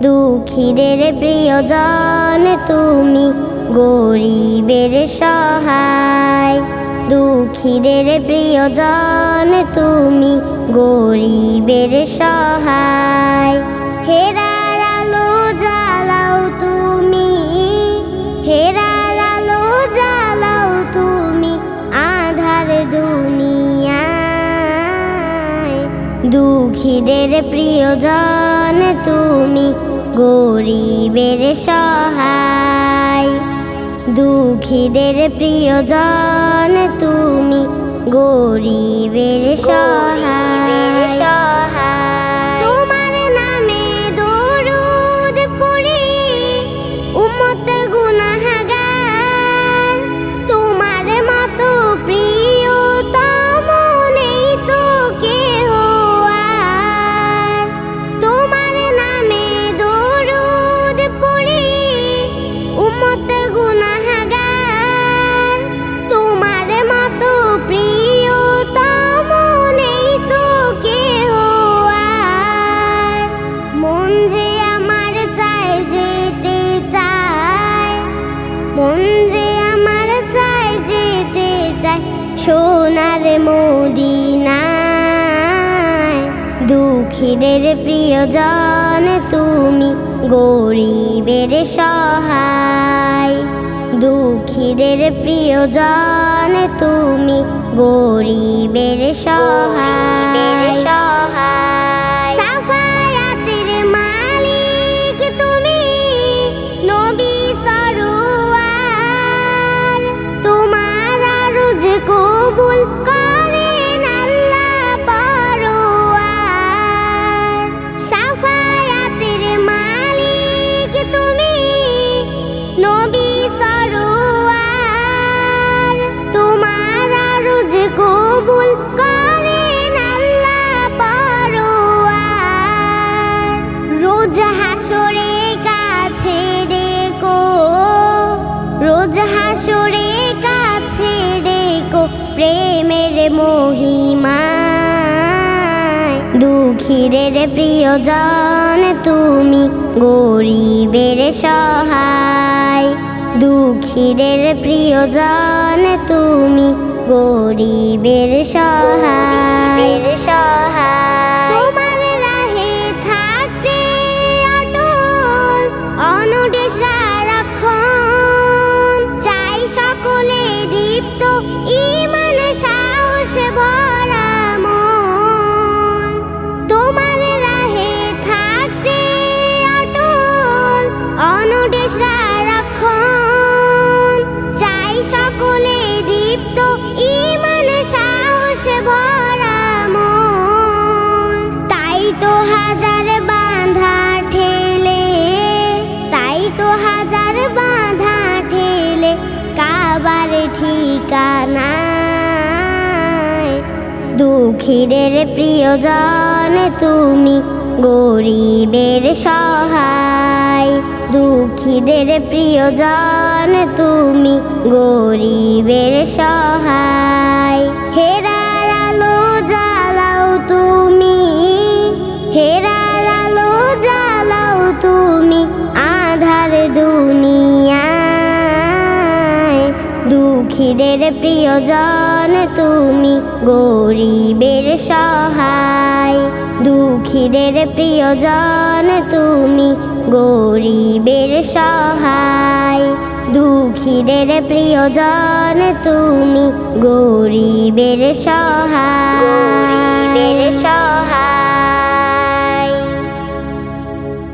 দুঃখীদের প্রিয়জন তুমি, গরিবের সহায়। দুঃখীদের প্রিয়জন তুমি, গরিবের সহায়। হেরার আলো জ্বালাও তুমি, হেরার আলো জ্বালাও তুমি আঁধার দুনিয়ায়। দুঃখীদের প্রিয়জন তুমি, গরিবের সহায়। দুঃখীদের প্রিয়জন তুমি, গরিবের সহায়। তোমার নামে দরুদ পড়ি উম্মত গুনাহগার, তোমার মতো প্রিয়তম নেই তো কেহ আর। তোমার নামে দরুদ পড়ি উম্মত গুনাহগার, তোমার মতো প্রিয়তম নেই তো কেহ আর। মন যে আমার চায় যেতে চায়, মন যে আমার চায় যেতে চায় সোনার মদিনায়। দুঃখীদের প্রিয়জন তুমি, গরিবের সহায়। দুঃখীদের প্রিয়জন তুমি, গরিবের সহায়। সাফায়াতের মালিক তুমি, নবী সরওয়ার, তোমার আরজ কবুল করেন আল্লাহ পরওয়ার। সাফায়াতের মালিক তুমি, নবী সরওয়ার, তোমার আরজ কবুল করেন আল্লাহ পরওয়ার। রোজ হাসরে কাছে ডেকো, রোজ হাসরে কাছে ডেকো প্রেমের মহিমায়। দুঃখীদের প্রিয়জন তুমি, গরিবের সহায়। দুঃখীদের প্রিয়জন তুমি, গরিবের সহায়। তোমার রাহে থাকতে অটল অনড় সারাক্ষণ, চাই সকলে দীপ্ত ঈমান সাহস ভরা মন। তোমার রাহে থাকতে অটল অনড় সারাক্ষণ, চাই সকলে দীপ্ত ঈমান সাহস ভরা মন। তাই তো হাজার বাঁধা ঠেলে, তাই তো হাজার বাঁধা ঠেলে কাবার ঠিকানায়। দুঃখীদের প্রিয়জন তুমি, গরিবের সহায়। দুঃখীদের প্রিয়জন তুমি, গরিবের সহায়। হেরার আলো জ্বালাও তুমি, হেরার আলো জ্বালাও তুমি আঁধার দুনিয়ায়। দুঃখীদের প্রিয়জন তুমি, গরিবের সহায়। দুঃখীদের প্রিয়জন তুমি, গরিবের সহায়। দুঃখীদের প্রিয়জন তুমি, গরিবের সহায়।